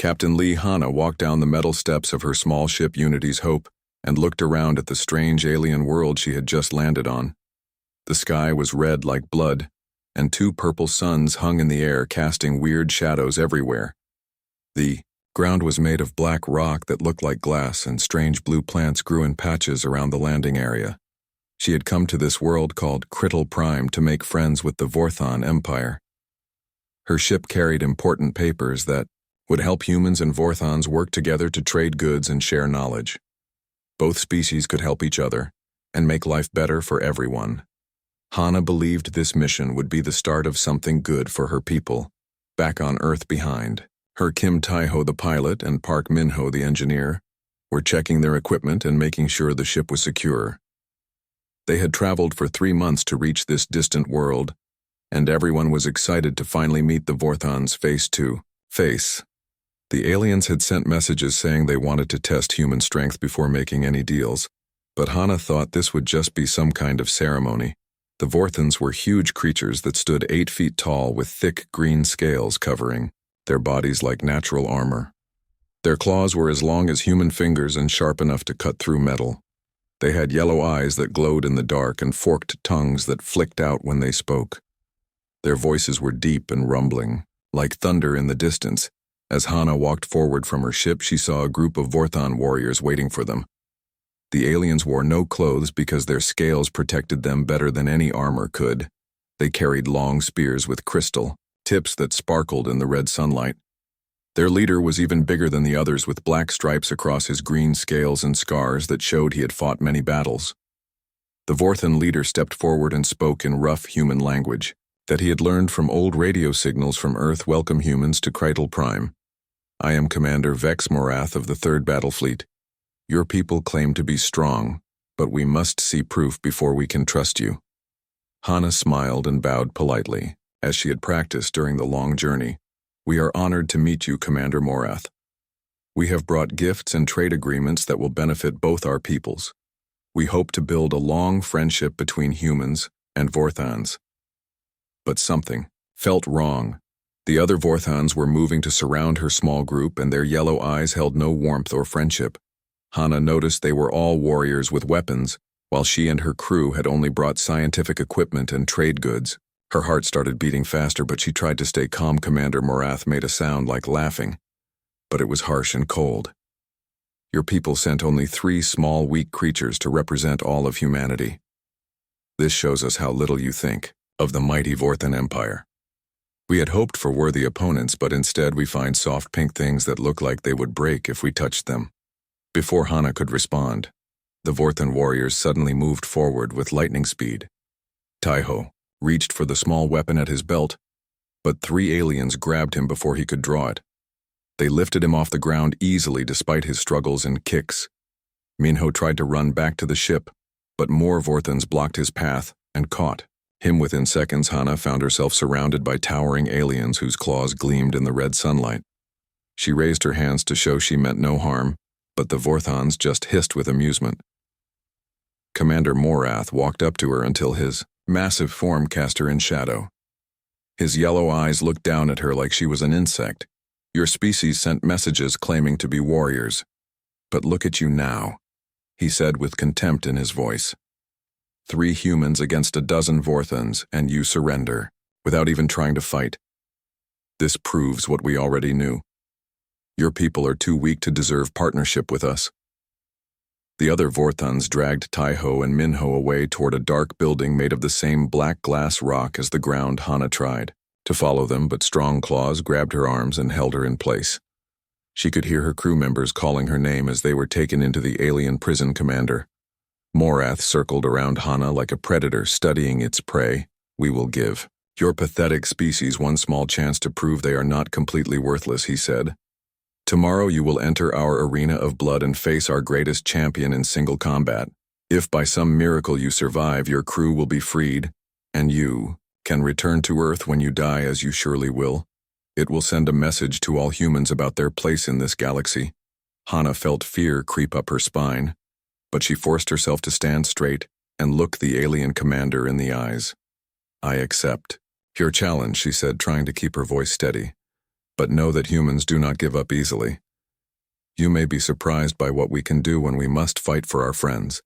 Captain Lee Hanna walked down the metal steps of her small ship Unity's Hope and looked around at the strange alien world she had just landed on. The sky was red like blood, and two purple suns hung in the air, casting weird shadows everywhere. The ground was made of black rock that looked like glass, and strange blue plants grew in patches around the landing area. She had come to this world called Crittle Prime to make friends with the Vorthon Empire. Her ship carried important papers that would help humans and Vorthons work together to trade goods and share knowledge. Both species could help each other and make life better for everyone. Hanna believed this mission would be the start of something good for her people. Back on Earth behind, her Kim Taiho the pilot and Park Minho the engineer were checking their equipment and making sure the ship was secure. They had traveled for 3 months to reach this distant world, and everyone was excited to finally meet the Vorthons face to face. The aliens had sent messages saying they wanted to test human strength before making any deals, but Hanna thought this would just be some kind of ceremony. The Vorthons were huge creatures that stood 8 feet tall with thick green scales covering their bodies like natural armor. Their claws were as long as human fingers and sharp enough to cut through metal. They had yellow eyes that glowed in the dark and forked tongues that flicked out when they spoke. Their voices were deep and rumbling, like thunder in the distance. As Hanna walked forward from her ship, she saw a group of Vorthon warriors waiting for them. The aliens wore no clothes because their scales protected them better than any armor could. They carried long spears with crystal tips that sparkled in the red sunlight. Their leader was even bigger than the others, with black stripes across his green scales and scars that showed he had fought many battles. The Vorthon leader stepped forward and spoke in rough human language that he had learned from old radio signals from Earth. Welcome humans to Crittle Prime. I am Commander Vex Morath of the 3rd Battle Fleet. Your people claim to be strong, but we must see proof before we can trust you. Hanna smiled and bowed politely, as she had practiced during the long journey. We are honored to meet you, Commander Morath. We have brought gifts and trade agreements that will benefit both our peoples. We hope to build a long friendship between humans and Vorthons. But something felt wrong. The other Vorthons were moving to surround her small group, and their yellow eyes held no warmth or friendship. Hanna noticed they were all warriors with weapons, while she and her crew had only brought scientific equipment and trade goods. Her heart started beating faster, but she tried to stay calm. Commander Morath made a sound like laughing, but it was harsh and cold. Your people sent only 3 small, weak creatures to represent all of humanity. This shows us how little you think of the mighty Vorthon Empire. We had hoped for worthy opponents, but instead we find soft pink things that look like they would break if we touched them. Before Hanna could respond, the Vorthon warriors suddenly moved forward with lightning speed. Taiho reached for the small weapon at his belt, but 3 aliens grabbed him before he could draw it. They lifted him off the ground easily despite his struggles and kicks. Minho tried to run back to the ship, but more Vorthons blocked his path and caught him. Within seconds, Hanna found herself surrounded by towering aliens whose claws gleamed in the red sunlight. She raised her hands to show she meant no harm, but the Vorthons just hissed with amusement. Commander Morath walked up to her until his massive form cast her in shadow. His yellow eyes looked down at her like she was an insect. Your species sent messages claiming to be warriors. But look at you now, he said with contempt in his voice. 3 humans against a dozen Vorthons, and you surrender, without even trying to fight. This proves what we already knew. Your people are too weak to deserve partnership with us. The other Vorthons dragged Taiho and Minho away toward a dark building made of the same black glass rock as the ground. Hanna tried to follow them, but strong claws grabbed her arms and held her in place. She could hear her crew members calling her name as they were taken into the alien prison. Commander Morath circled around Hanna like a predator studying its prey. We will give your pathetic species one small chance to prove they are not completely worthless, he said. Tomorrow you will enter our arena of blood and face our greatest champion in single combat. If by some miracle you survive, your crew will be freed, and you can return to Earth when you die, as you surely will. It will send a message to all humans about their place in this galaxy. Hanna felt fear creep up her spine, but she forced herself to stand straight and look the alien commander in the eyes. I accept your challenge, she said, trying to keep her voice steady. But know that humans do not give up easily. You may be surprised by what we can do when we must fight for our friends."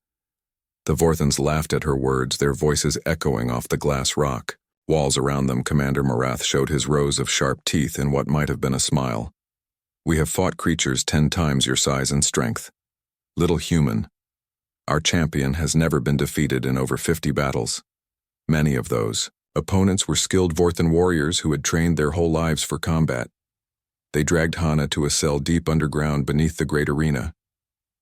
The Vorthons laughed at her words, their voices echoing off the glass rock. Walls around them, Commander Morath showed his rows of sharp teeth in what might have been a smile. "We have fought creatures 10 times your size and strength. Little human, our champion has never been defeated in over 50 battles. Many of those opponents were skilled Vorthon warriors who had trained their whole lives for combat." They dragged Hana to a cell deep underground beneath the great arena.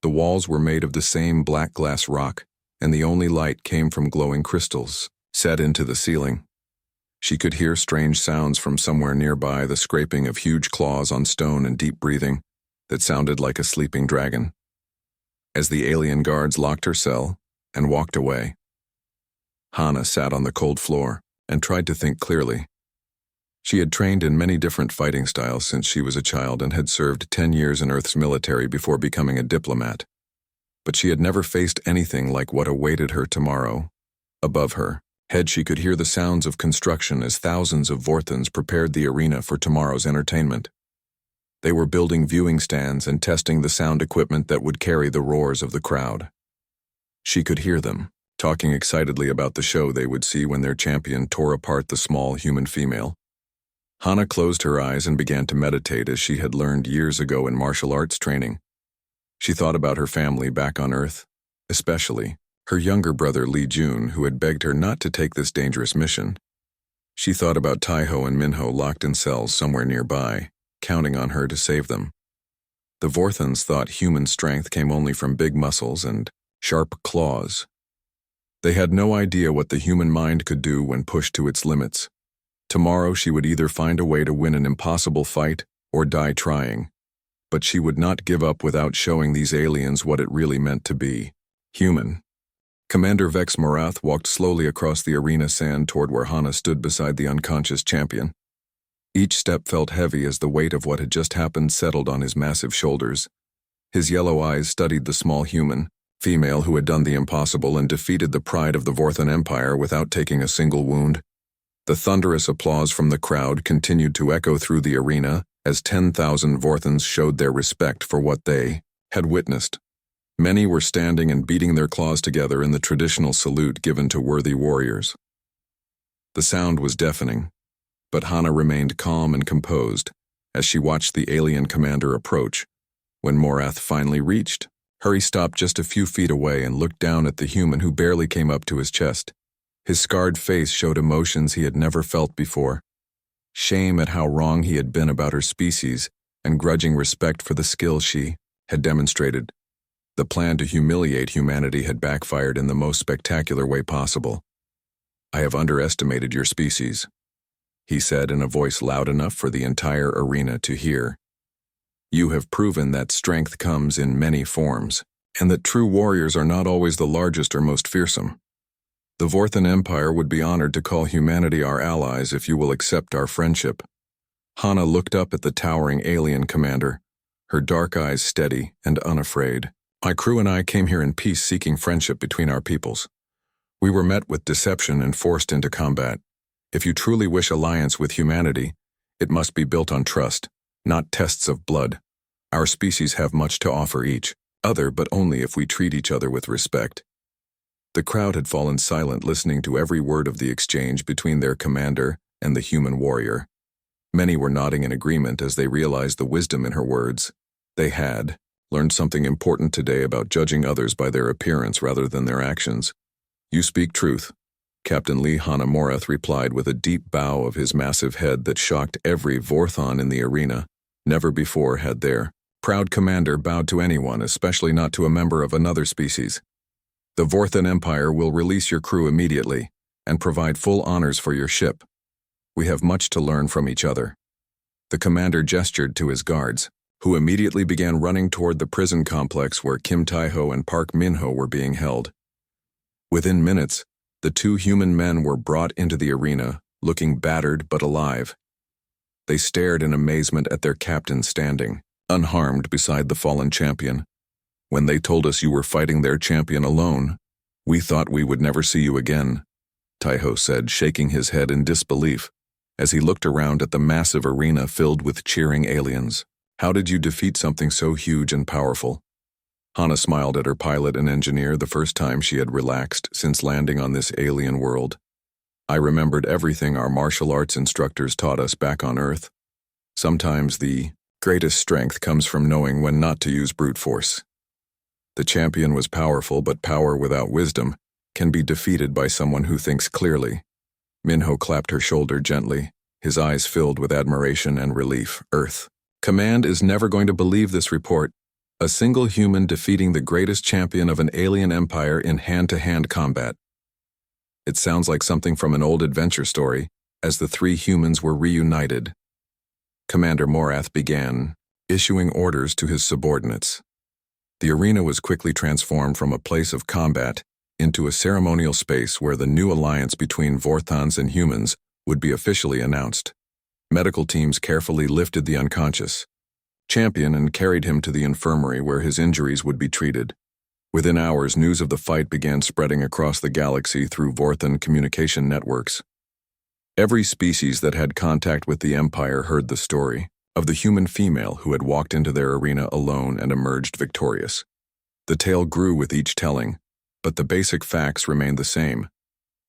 The walls were made of the same black glass rock, and the only light came from glowing crystals set into the ceiling. She could hear strange sounds from somewhere nearby, the scraping of huge claws on stone and deep breathing that sounded like a sleeping dragon. As the alien guards locked her cell and walked away, Hana sat on the cold floor and tried to think clearly. She had trained in many different fighting styles since she was a child and had served 10 years in Earth's military before becoming a diplomat. But she had never faced anything like what awaited her tomorrow. Above her head, she could hear the sounds of construction as thousands of Vorthons prepared the arena for tomorrow's entertainment. They were building viewing stands and testing the sound equipment that would carry the roars of the crowd. She could hear them, talking excitedly about the show they would see when their champion tore apart the small human female. Hana closed her eyes and began to meditate as she had learned years ago in martial arts training. She thought about her family back on Earth, especially her younger brother Li Jun, who had begged her not to take this dangerous mission. She thought about Taiho and Minho locked in cells somewhere nearby, counting on her to save them. The Vorthons thought human strength came only from big muscles and sharp claws. They had no idea what the human mind could do when pushed to its limits. Tomorrow she would either find a way to win an impossible fight or die trying. But she would not give up without showing these aliens what it really meant to be human. Commander Vex Morath walked slowly across the arena sand toward where Hana stood beside the unconscious champion. Each step felt heavy as the weight of what had just happened settled on his massive shoulders. His yellow eyes studied the small human female who had done the impossible and defeated the pride of the Vorthon Empire without taking a single wound. The thunderous applause from the crowd continued to echo through the arena as 10,000 Vorthons showed their respect for what they had witnessed. Many were standing and beating their claws together in the traditional salute given to worthy warriors. The sound was deafening, but Hana remained calm and composed as she watched the alien commander approach. When Morath finally reached her, he stopped just a few feet away and looked down at the human who barely came up to his chest. His scarred face showed emotions he had never felt before. Shame at how wrong he had been about her species and grudging respect for the skill she had demonstrated. The plan to humiliate humanity had backfired in the most spectacular way possible. "I have underestimated your species," he said in a voice loud enough for the entire arena to hear. "You have proven that strength comes in many forms, and that true warriors are not always the largest or most fearsome. The Vorthon Empire would be honored to call humanity our allies if you will accept our friendship." Hana looked up at the towering alien commander, her dark eyes steady and unafraid. "My crew and I came here in peace, seeking friendship between our peoples. We were met with deception and forced into combat. If you truly wish alliance with humanity, it must be built on trust, not tests of blood. Our species have much to offer each other, but only if we treat each other with respect." The crowd had fallen silent, listening to every word of the exchange between their commander and the human warrior. Many were nodding in agreement as they realized the wisdom in her words. They had learned something important today about judging others by their appearance rather than their actions. "You speak truth," Captain Lee Hana Morath replied with a deep bow of his massive head that shocked every Vorthon in the arena. Never before had their proud commander bowed to anyone, especially not to a member of another species. "The Vorthon Empire will release your crew immediately and provide full honors for your ship. We have much to learn from each other." The commander gestured to his guards, who immediately began running toward the prison complex where Kim Taiho and Park Minho were being held. Within minutes, the 2 human men were brought into the arena, looking battered but alive. They stared in amazement at their captain standing, unharmed beside the fallen champion. "When they told us you were fighting their champion alone, we thought we would never see you again," Taiho said, shaking his head in disbelief, as he looked around at the massive arena filled with cheering aliens. How did you defeat something so huge and powerful? Hana smiled at her pilot and engineer the first time she had relaxed since landing on this alien world. I remembered everything our martial arts instructors taught us back on Earth. Sometimes the greatest strength comes from knowing when not to use brute force. The champion was powerful, but power without wisdom can be defeated by someone who thinks clearly. Minho clapped her shoulder gently, his eyes filled with admiration and relief. Earth. Command is never going to believe this report. A single human defeating the greatest champion of an alien empire in hand-to-hand combat. It sounds like something from an old adventure story, as the three humans were reunited. Commander Morath began issuing orders to his subordinates. The arena was quickly transformed from a place of combat into a ceremonial space where the new alliance between Vorthons and humans would be officially announced. Medical teams carefully lifted the unconscious champion and carried him to the infirmary where his injuries would be treated. Within hours, news of the fight began spreading across the galaxy through Vorthon communication networks. Every species that had contact with the Empire heard the story of the human female who had walked into their arena alone and emerged victorious. The tale grew with each telling, but the basic facts remained the same.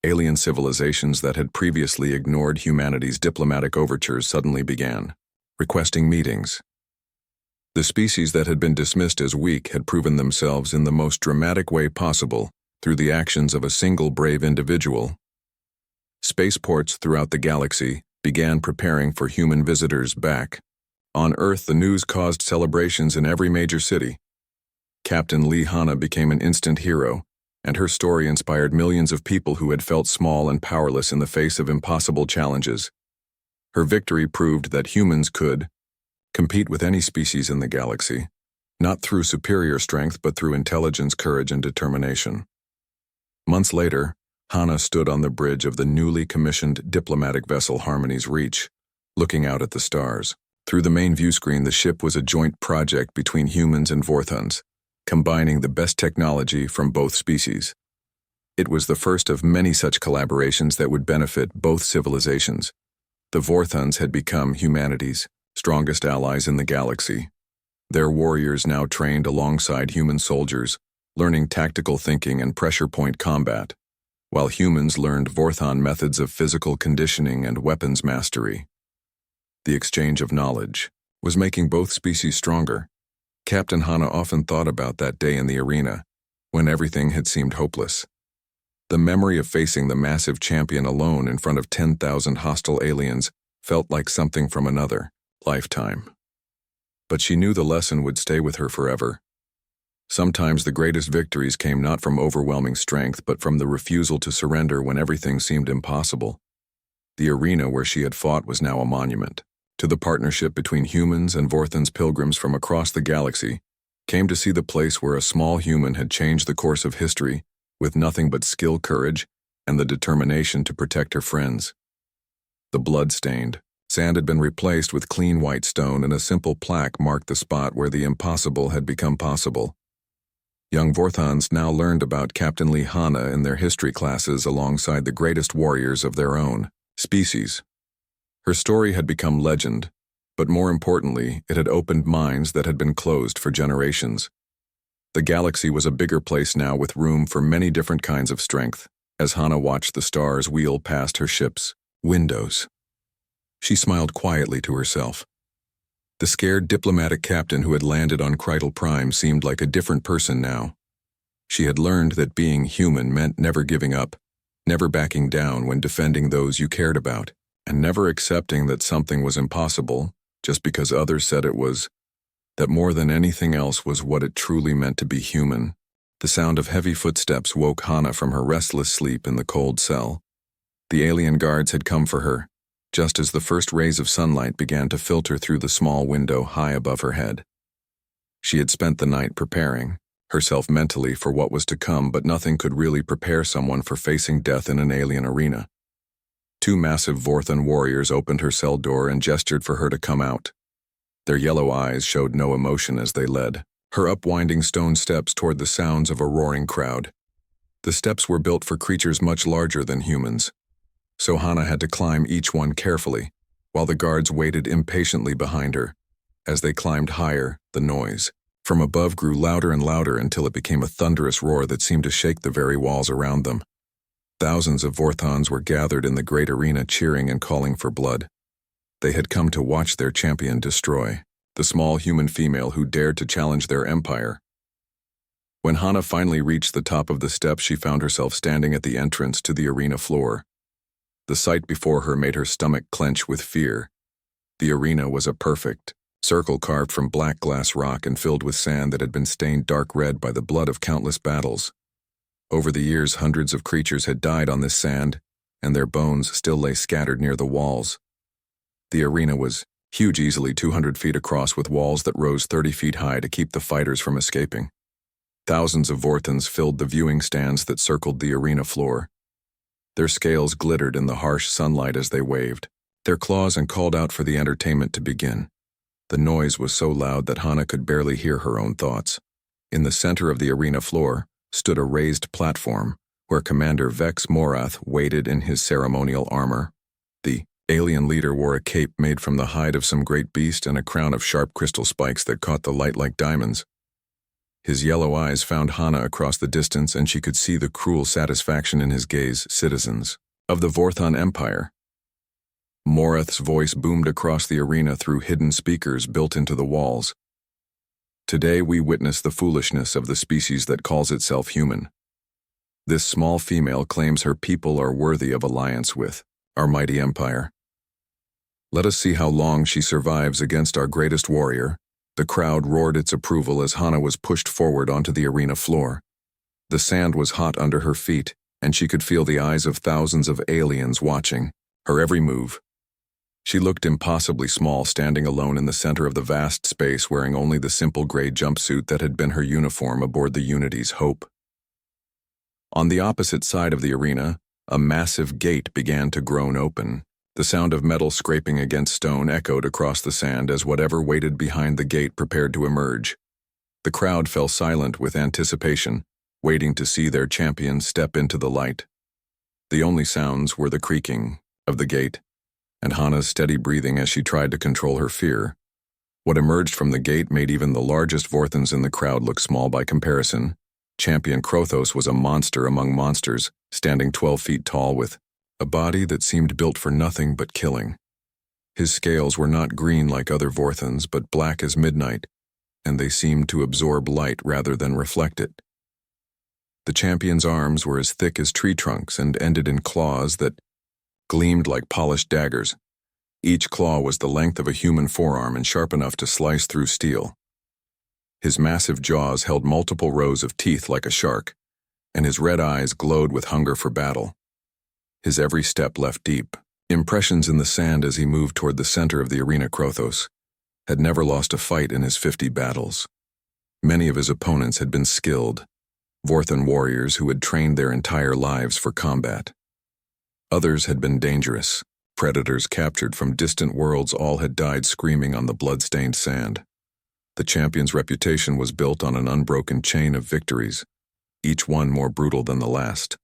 Alien civilizations that had previously ignored humanity's diplomatic overtures suddenly began requesting meetings. The species that had been dismissed as weak had proven themselves in the most dramatic way possible through the actions of a single brave individual. Spaceports throughout the galaxy began preparing for human visitors back. On Earth, the news caused celebrations in every major city. Captain Lee Hana became an instant hero, and her story inspired millions of people who had felt small and powerless in the face of impossible challenges. Her victory proved that humans could compete with any species in the galaxy, not through superior strength but through intelligence, courage, and determination. Months later, Hana stood on the bridge of the newly commissioned diplomatic vessel Harmony's Reach, looking out at the stars. Through the main view screen, the ship was a joint project between humans and Vorthons, combining the best technology from both species. It was the first of many such collaborations that would benefit both civilizations. The Vorthons had become humanity's strongest allies in the galaxy. Their warriors now trained alongside human soldiers, learning tactical thinking and pressure point combat, while humans learned Vorthon methods of physical conditioning and weapons mastery. The exchange of knowledge was making both species stronger. Captain Hana often thought about that day in the arena, when everything had seemed hopeless. The memory of facing the massive champion alone in front of 10,000 hostile aliens felt like something from another lifetime. But she knew the lesson would stay with her forever. Sometimes the greatest victories came not from overwhelming strength but from the refusal to surrender when everything seemed impossible. The arena where she had fought was now a monument to the partnership between humans and Vorthon's. Pilgrims from across the galaxy came to see the place where a small human had changed the course of history with nothing but skill, courage, and the determination to protect her friends. The blood-stained sand had been replaced with clean white stone, and a simple plaque marked the spot where the impossible had become possible. Young Vorthons now learned about Captain Lee Hana in their history classes alongside the greatest warriors of their own species. Her story had become legend, but more importantly, it had opened minds that had been closed for generations. The galaxy was a bigger place now with room for many different kinds of strength. As Hana watched the stars wheel past her ship's windows, she smiled quietly to herself. The scared diplomatic captain who had landed on Krytal Prime seemed like a different person now. She had learned that being human meant never giving up, never backing down when defending those you cared about, and never accepting that something was impossible just because others said it was. That more than anything else was what it truly meant to be human. The sound of heavy footsteps woke Hana from her restless sleep in the cold cell. The alien guards had come for her, just as the first rays of sunlight began to filter through the small window high above her head. She had spent the night preparing herself mentally for what was to come, but nothing could really prepare someone for facing death in an alien arena. Two massive Vorthon warriors opened her cell door and gestured for her to come out. Their yellow eyes showed no emotion as they led her up winding stone steps toward the sounds of a roaring crowd. The steps were built for creatures much larger than humans. so Hana had to climb each one carefully, while the guards waited impatiently behind her. As they climbed higher, the noise from above grew louder and louder until it became a thunderous roar that seemed to shake the very walls around them. Thousands of Vorthons were gathered in the great arena cheering and calling for blood. They had come to watch their champion destroy the small human female who dared to challenge their empire. When Hana finally reached the top of the steps, she found herself standing at the entrance to the arena floor. The sight before her made her stomach clench with fear. The arena was a perfect circle carved from black glass rock and filled with sand that had been stained dark red by the blood of countless battles. Over the years, hundreds of creatures had died on this sand, and their bones still lay scattered near the walls. The arena was huge, easily 200 feet across, with walls that rose 30 feet high to keep the fighters from escaping. Thousands of Vorthons filled the viewing stands that circled the arena floor. Their scales glittered in the harsh sunlight as they waved their claws and called out for the entertainment to begin. The noise was so loud that Hana could barely hear her own thoughts. In the center of the arena floor stood a raised platform where Commander Vex Morath waited in his ceremonial armor. The alien leader wore a cape made from the hide of some great beast and a crown of sharp crystal spikes that caught the light like diamonds. His yellow eyes found Hana across the distance, and she could see the cruel satisfaction in his gaze. Citizens of the Vorthon Empire. Morath's voice boomed across the arena through hidden speakers built into the walls. Today we witness the foolishness of the species that calls itself human. This small female claims her people are worthy of alliance with our mighty empire. Let us see how long she survives against our greatest warrior. The crowd roared its approval as Hana was pushed forward onto the arena floor. The sand was hot under her feet, and she could feel the eyes of thousands of aliens watching her every move. She looked impossibly small, standing alone in the center of the vast space, wearing only the simple gray jumpsuit that had been her uniform aboard the Unity's Hope. On the opposite side of the arena, a massive gate began to groan open. The sound of metal scraping against stone echoed across the sand as whatever waited behind the gate prepared to emerge. The crowd fell silent with anticipation, waiting to see their champion step into the light. The only sounds were the creaking of the gate and Hana's steady breathing as she tried to control her fear. What emerged from the gate made even the largest Vorthons in the crowd look small by comparison. Champion Krothos was a monster among monsters, standing 12 feet tall with a body that seemed built for nothing but killing. His scales were not green like other Vorthons, but black as midnight, and they seemed to absorb light rather than reflect it. The champion's arms were as thick as tree trunks and ended in claws that gleamed like polished daggers. Each claw was the length of a human forearm and sharp enough to slice through steel. His massive jaws held multiple rows of teeth like a shark, and his red eyes glowed with hunger for battle. His every step left deep impressions in the sand as he moved toward the center of the arena. Krothos had never lost a fight in his 50 battles. Many of his opponents had been skilled Vorthon warriors who had trained their entire lives for combat. Others had been dangerous predators captured from distant worlds. All had died screaming on the blood-stained sand. The champion's reputation was built on an unbroken chain of victories, each one more brutal than the last.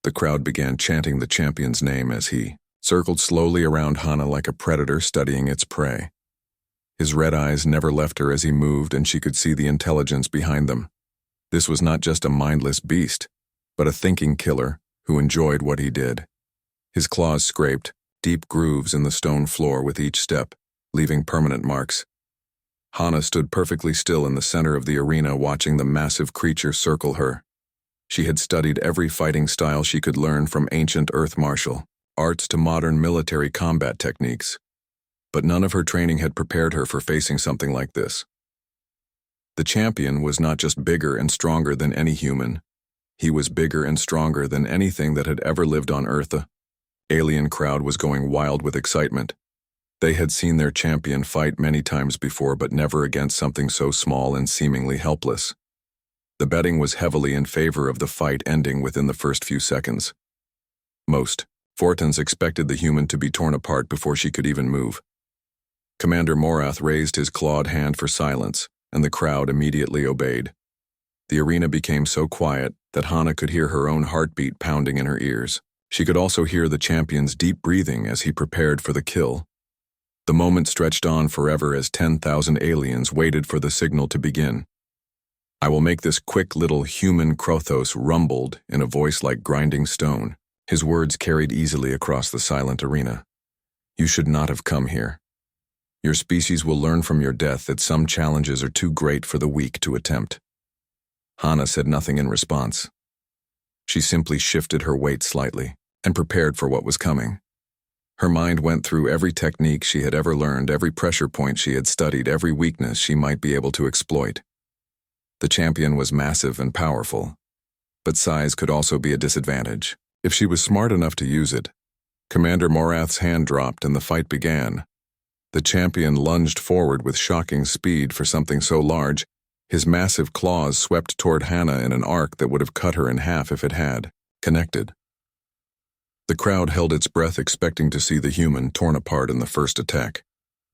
The crowd began chanting the champion's name as he circled slowly around Hana like a predator studying its prey. His red eyes never left her as he moved, and she could see the intelligence behind them. This was not just a mindless beast, but a thinking killer who enjoyed what he did. His claws scraped deep grooves in the stone floor with each step, leaving permanent marks. Hana stood perfectly still in the center of the arena, watching the massive creature circle her. She had studied every fighting style she could learn, from ancient earth martial arts to modern military combat techniques. But none of her training had prepared her for facing something like this. The champion was not just bigger and stronger than any human. He was bigger and stronger than anything that had ever lived on Earth. The alien crowd was going wild with excitement. They had seen their champion fight many times before, but never against something so small and seemingly helpless. The betting was heavily in favor of the fight ending within the first few seconds. Most Vorthons expected the human to be torn apart before she could even move. Commander Morath raised his clawed hand for silence, and the crowd immediately obeyed. The arena became so quiet that Hana could hear her own heartbeat pounding in her ears. She could also hear the champion's deep breathing as he prepared for the kill. The moment stretched on forever as 10,000 aliens waited for the signal to begin. "I will make this quick," little human Krothos rumbled in a voice like grinding stone. His words carried easily across the silent arena. "You should not have come here. Your species will learn from your death that some challenges are too great for the weak to attempt." Hana said nothing in response. She simply shifted her weight slightly and prepared for what was coming. Her mind went through every technique she had ever learned, every pressure point she had studied, every weakness she might be able to exploit. The champion was massive and powerful, but size could also be a disadvantage. If she was smart enough to use it, Commander Morath's hand dropped and the fight began. The champion lunged forward with shocking speed for something so large. His massive claws swept toward Hana in an arc that would have cut her in half if it had connected. The crowd held its breath, expecting to see the human torn apart in the first attack.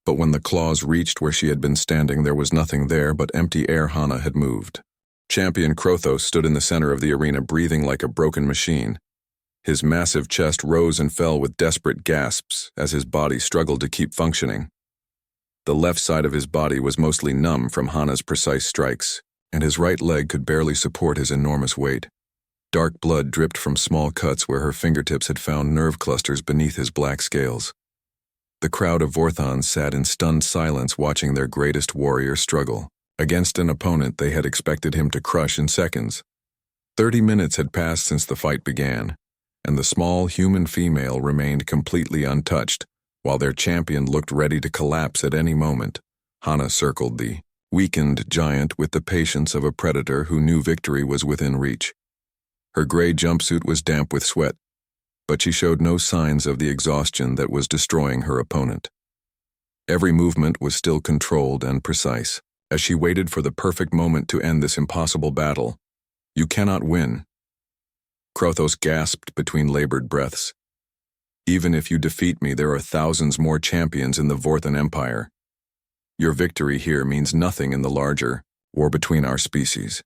But when the claws reached where she had been standing, there was nothing there but empty air. Hana had moved. Champion Krothos stood in the center of the arena, breathing like a broken machine. His massive chest rose and fell with desperate gasps as his body struggled to keep functioning. The left side of his body was mostly numb from Hana's precise strikes, and his right leg could barely support his enormous weight. Dark blood dripped from small cuts where her fingertips had found nerve clusters beneath his black scales. The crowd of Vorthons sat in stunned silence, watching their greatest warrior struggle against an opponent they had expected him to crush in seconds. 30 minutes had passed since the fight began, and the small human female remained completely untouched, while their champion looked ready to collapse at any moment. Hana circled the weakened giant with the patience of a predator who knew victory was within reach. Her gray jumpsuit was damp with sweat, but she showed no signs of the exhaustion that was destroying her opponent. Every movement was still controlled and precise, as she waited for the perfect moment to end this impossible battle. "You cannot win." Krothos gasped between labored breaths. "Even if you defeat me, there are thousands more champions in the Vorthon Empire. Your victory here means nothing in the larger war between our species.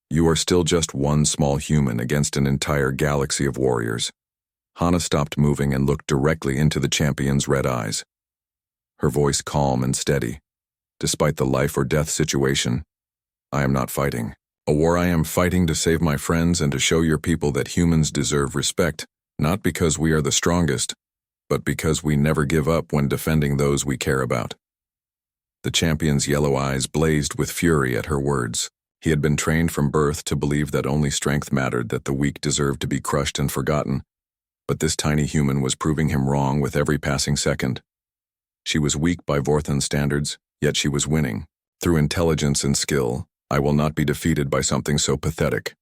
You are still just one small human against an entire galaxy of warriors." Hana stopped moving and looked directly into the champion's red eyes. Her voice calm and steady. "Despite the life or death situation, I am not fighting a war. I am fighting to save my friends and to show your people that humans deserve respect, not because we are the strongest, but because we never give up when defending those we care about." The champion's yellow eyes blazed with fury at her words. He had been trained from birth to believe that only strength mattered, that the weak deserved to be crushed and forgotten. But this tiny human was proving him wrong with every passing second. She was weak by Vorthon standards, yet she was winning. Through intelligence and skill, I will not be defeated by something so pathetic.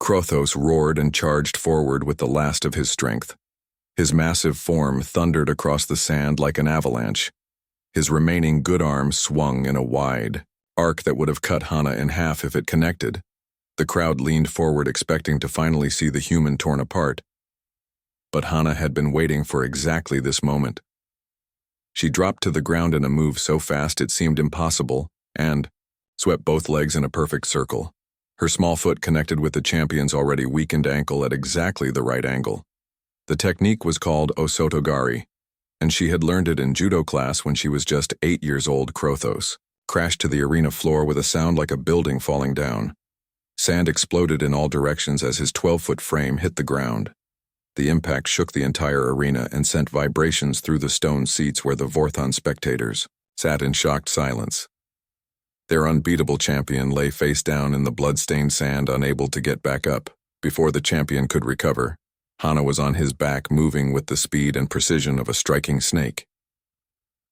Krothos roared and charged forward with the last of his strength. His massive form thundered across the sand like an avalanche. His remaining good arm swung in a wide arc that would have cut Hana in half if it connected. The crowd leaned forward, expecting to finally see the human torn apart. But Hana had been waiting for exactly this moment. She dropped to the ground in a move so fast it seemed impossible, and swept both legs in a perfect circle. Her small foot connected with the champion's already weakened ankle at exactly the right angle. The technique was called Osotogari, and she had learned it in judo class when she was just 8 years old. Krothos crashed to the arena floor with a sound like a building falling down. Sand exploded in all directions as his 12-foot frame hit the ground. The impact shook the entire arena and sent vibrations through the stone seats where the Vorthon spectators sat in shocked silence. Their unbeatable champion lay face down in the blood-stained sand, unable to get back up. Before the champion could recover, Hana was on his back, moving with the speed and precision of a striking snake.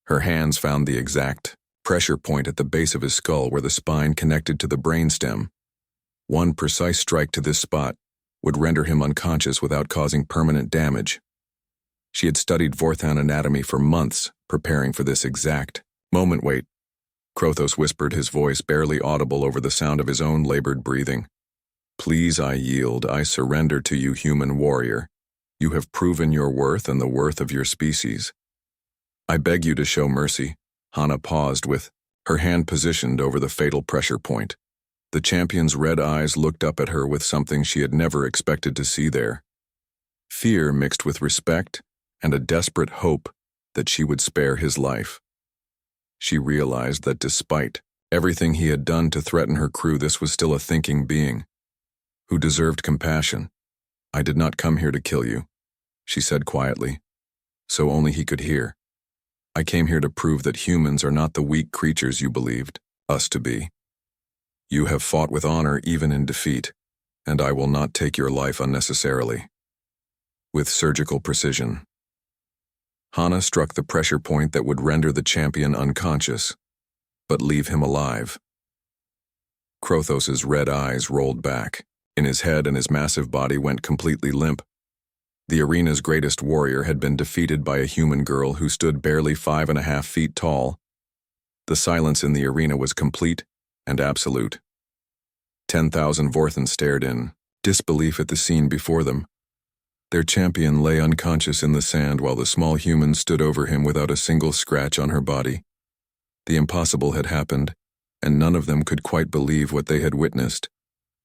Her hands found the exact pressure point at the base of his skull where the spine connected to the brainstem. One precise strike to this spot would render him unconscious without causing permanent damage. She had studied Vorthon anatomy for months, preparing for this exact moment. "Wait," Krothos whispered, his voice barely audible over the sound of his own labored breathing. "Please, I yield. I surrender to you, human warrior. You have proven your worth and the worth of your species. I beg you to show mercy." Hana paused, with her hand positioned over the fatal pressure point. The champion's red eyes looked up at her with something she had never expected to see there. fear mixed with respect, and a desperate hope that she would spare his life. She realized that despite everything he had done to threaten her crew, this was still a thinking being who deserved compassion. "I did not come here to kill you," she said quietly, so only he could hear. "I came here to prove that humans are not the weak creatures you believed us to be. You have fought with honor even in defeat, and I will not take your life unnecessarily." With surgical precision, Hana struck the pressure point that would render the champion unconscious, but leave him alive. Krothos's red eyes rolled back. In his head and his massive body went completely limp. The arena's greatest warrior had been defeated by a human girl who stood barely 5.5 feet tall. The silence in the arena was complete and absolute. 10,000 Vorthans stared in disbelief at the scene before them. Their champion lay unconscious in the sand while the small human stood over him without a single scratch on her body. The impossible had happened, and none of them could quite believe what they had witnessed.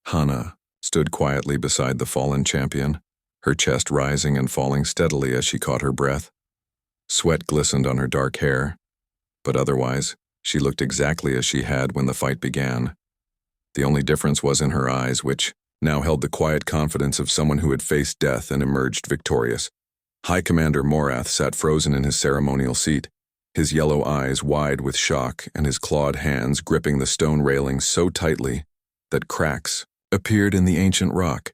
Hana stood quietly beside the fallen champion, her chest rising and falling steadily as she caught her breath. Sweat glistened on her dark hair, but otherwise, she looked exactly as she had when the fight began. The only difference was in her eyes, which now held the quiet confidence of someone who had faced death and emerged victorious. High Commander Morath sat frozen in his ceremonial seat, his yellow eyes wide with shock and his clawed hands gripping the stone railing so tightly that cracks appeared in the ancient rock.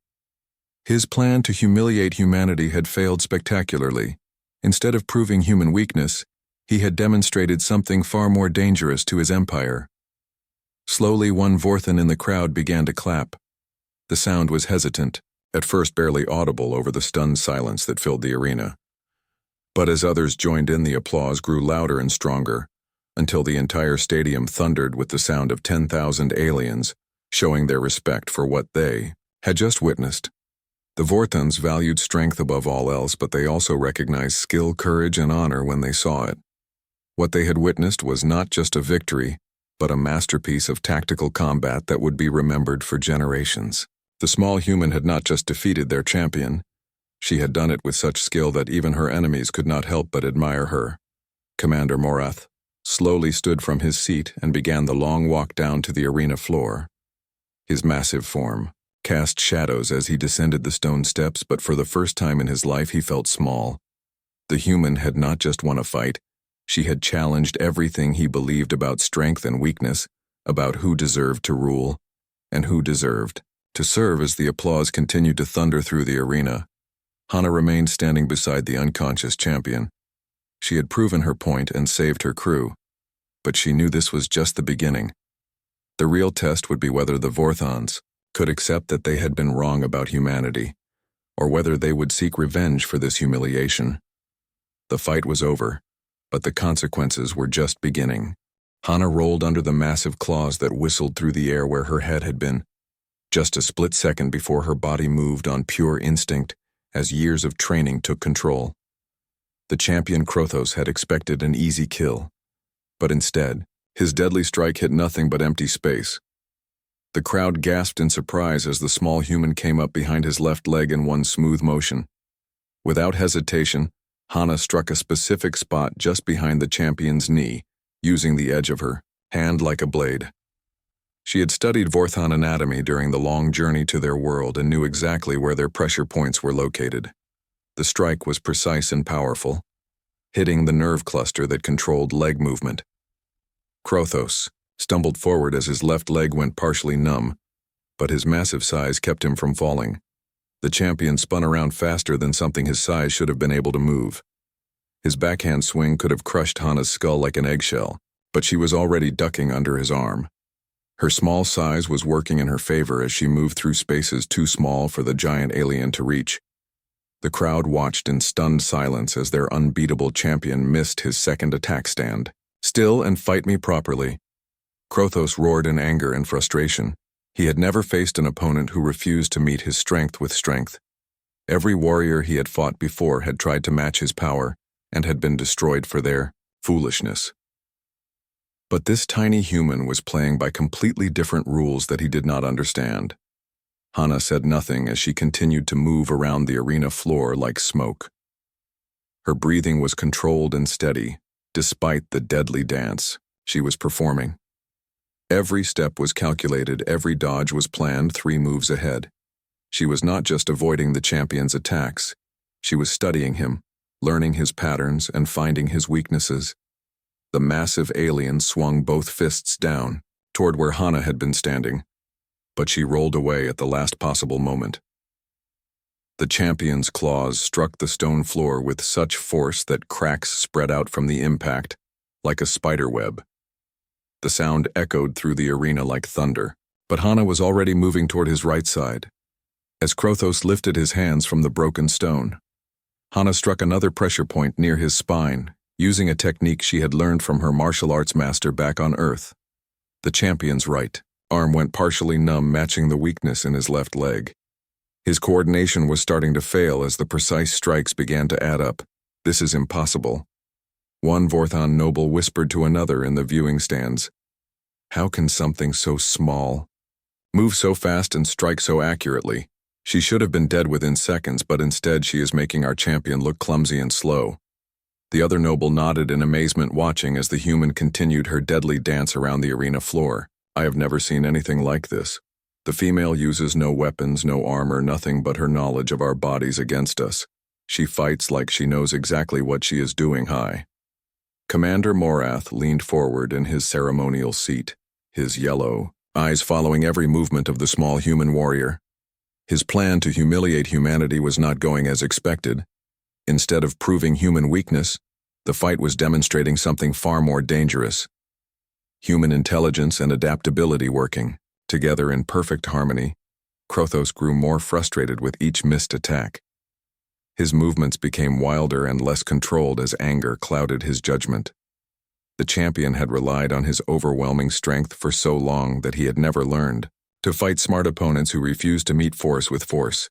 His plan to humiliate humanity had failed spectacularly. Instead of proving human weakness, he had demonstrated something far more dangerous to his empire. Slowly, one Vorthan in the crowd began to clap. The sound was hesitant, at first barely audible over the stunned silence that filled the arena. But as others joined in, the applause grew louder and stronger, until the entire stadium thundered with the sound of 10,000 aliens, showing their respect for what they had just witnessed. The Vorthans valued strength above all else, but they also recognized skill, courage, and honor when they saw it. What they had witnessed was not just a victory, but a masterpiece of tactical combat that would be remembered for generations. The small human had not just defeated their champion, she had done it with such skill that even her enemies could not help but admire her. Commander Morath slowly stood from his seat and began the long walk down to the arena floor. His massive form cast shadows as he descended the stone steps, but for the first time in his life he felt small. The human had not just won a fight, she had challenged everything he believed about strength and weakness, about who deserved to rule, and who deserved to serve. As the applause continued to thunder through the arena, Hana remained standing beside the unconscious champion. She had proven her point and saved her crew, but she knew this was just the beginning. The real test would be whether the Vorthans could accept that they had been wrong about humanity, or whether they would seek revenge for this humiliation. The fight was over, but the consequences were just beginning. Hana rolled under the massive claws that whistled through the air where her head had been, just a split second before her body moved on pure instinct as years of training took control. The champion Krothos had expected an easy kill, but instead, his deadly strike hit nothing but empty space. The crowd gasped in surprise as the small human came up behind his left leg in one smooth motion. Without hesitation, Hana struck a specific spot just behind the champion's knee, using the edge of her hand like a blade. She had studied Vorthan anatomy during the long journey to their world and knew exactly where their pressure points were located. The strike was precise and powerful, hitting the nerve cluster that controlled leg movement. Krothos stumbled forward as his left leg went partially numb, but his massive size kept him from falling. The champion spun around faster than something his size should have been able to move. His backhand swing could have crushed Hana's skull like an eggshell, but she was already ducking under his arm. Her small size was working in her favor as she moved through spaces too small for the giant alien to reach. The crowd watched in stunned silence as their unbeatable champion missed his second attack stand. "Still and fight me properly." Krothos roared in anger and frustration. He had never faced an opponent who refused to meet his strength with strength. Every warrior he had fought before had tried to match his power and had been destroyed for their foolishness. But this tiny human was playing by completely different rules that he did not understand. Hana said nothing as she continued to move around the arena floor like smoke. Her breathing was controlled and steady, despite the deadly dance she was performing. Every step was calculated, every dodge was planned 3 moves ahead. She was not just avoiding the champion's attacks, she was studying him, learning his patterns and finding his weaknesses. The massive alien swung both fists down, toward where Hana had been standing, but she rolled away at the last possible moment. The champion's claws struck the stone floor with such force that cracks spread out from the impact, like a spider web. The sound echoed through the arena like thunder, but Hana was already moving toward his right side. As Krothos lifted his hands from the broken stone, Hana struck another pressure point near his spine, using a technique she had learned from her martial arts master back on Earth. The champion's right arm went partially numb, matching the weakness in his left leg. His coordination was starting to fail as the precise strikes began to add up. "This is impossible," one Vorthon noble whispered to another in the viewing stands. "How can something so small move so fast and strike so accurately? She should have been dead within seconds, but instead she is making our champion look clumsy and slow." The other noble nodded in amazement, watching as the human continued her deadly dance around the arena floor. "I have never seen anything like this. The female uses no weapons, no armor, nothing but her knowledge of our bodies against us. She fights like she knows exactly what she is doing." High Commander Morath leaned forward in his ceremonial seat, his yellow eyes following every movement of the small human warrior. His plan to humiliate humanity was not going as expected. Instead of proving human weakness, the fight was demonstrating something far more dangerous. Human intelligence and adaptability working together in perfect harmony. Krothos grew more frustrated with each missed attack. His movements became wilder and less controlled as anger clouded his judgment. The champion had relied on his overwhelming strength for so long that he had never learned to fight smart opponents who refused to meet force with force.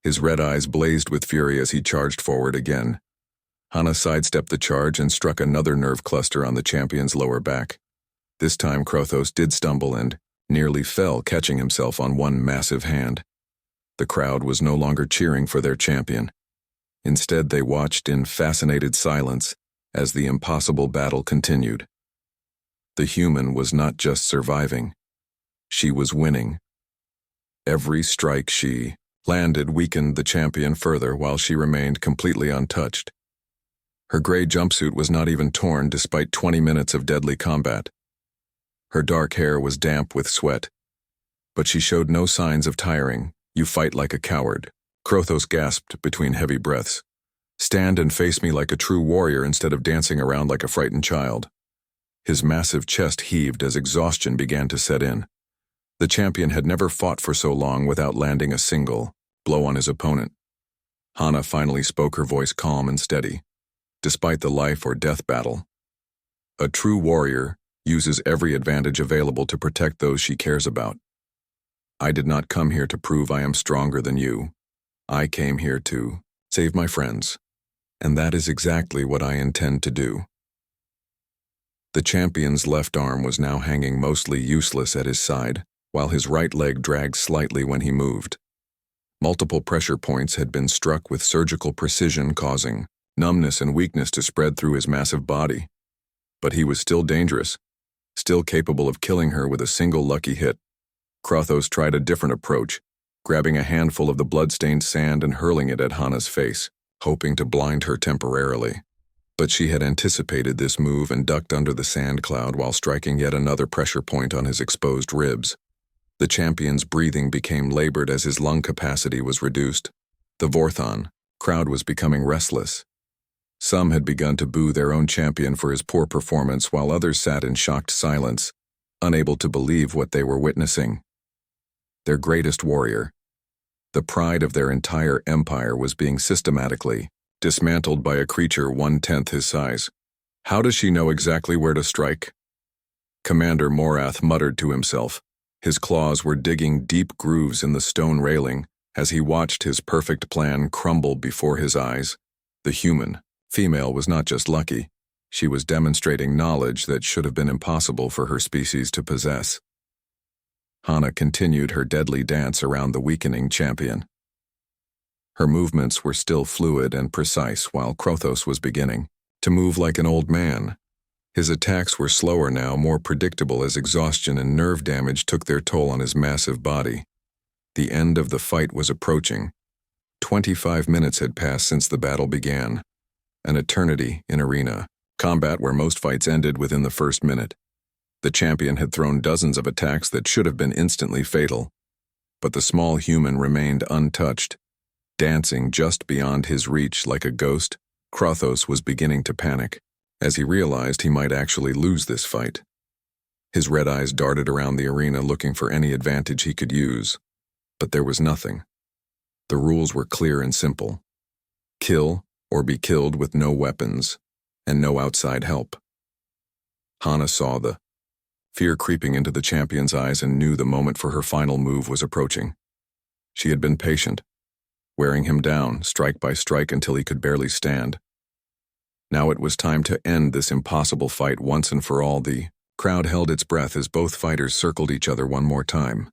His red eyes blazed with fury as he charged forward again. Hana sidestepped the charge and struck another nerve cluster on the champion's lower back. This time Krothos did stumble and nearly fell, catching himself on one massive hand. The crowd was no longer cheering for their champion. Instead, they watched in fascinated silence as the impossible battle continued. The human was not just surviving. She was winning. Every strike she landed weakened the champion further while she remained completely untouched. Her gray jumpsuit was not even torn despite 20 minutes of deadly combat. Her dark hair was damp with sweat, but she showed no signs of tiring. "You fight like a coward," Krothos gasped between heavy breaths. "Stand and face me like a true warrior instead of dancing around like a frightened child." His massive chest heaved as exhaustion began to set in. The champion had never fought for so long without landing a single blow on his opponent. Hana finally spoke, her voice calm and steady. "Despite the life or death battle, a true warrior uses every advantage available to protect those she cares about. I did not come here to prove I am stronger than you. I came here to save my friends, and that is exactly what I intend to do." The champion's left arm was now hanging mostly useless at his side, while his right leg dragged slightly when he moved. Multiple pressure points had been struck with surgical precision, causing numbness and weakness to spread through his massive body. But he was still dangerous, still capable of killing her with a single lucky hit. Krothos tried a different approach, grabbing a handful of the blood-stained sand and hurling it at Hana's face, hoping to blind her temporarily. But she had anticipated this move and ducked under the sand cloud while striking yet another pressure point on his exposed ribs. The champion's breathing became labored as his lung capacity was reduced. The Vorthon crowd was becoming restless. Some had begun to boo their own champion for his poor performance, while others sat in shocked silence, unable to believe what they were witnessing. Their greatest warrior, the pride of their entire empire, was being systematically dismantled by a creature 1/10 his size. "How does she know exactly where to strike?" Commander Morath muttered to himself. His claws were digging deep grooves in the stone railing as he watched his perfect plan crumble before his eyes. The human female was not just lucky, she was demonstrating knowledge that should have been impossible for her species to possess. Hana continued her deadly dance around the weakening champion. Her movements were still fluid and precise while Krothos was beginning to move like an old man. His attacks were slower now, more predictable as exhaustion and nerve damage took their toll on his massive body. The end of the fight was approaching. 25 minutes had passed since the battle began. An eternity in arena combat where most fights ended within the first minute. The champion had thrown dozens of attacks that should have been instantly fatal, but the small human remained untouched. Dancing just beyond his reach like a ghost, Krothos was beginning to panic, as he realized he might actually lose this fight. His red eyes darted around the arena looking for any advantage he could use, but there was nothing. The rules were clear and simple. Kill or be killed with no weapons, and no outside help. Hana saw the fear creeping into the champion's eyes and knew the moment for her final move was approaching. She had been patient, wearing him down, strike by strike until he could barely stand. Now it was time to end this impossible fight once and for all. The crowd held its breath as both fighters circled each other one more time.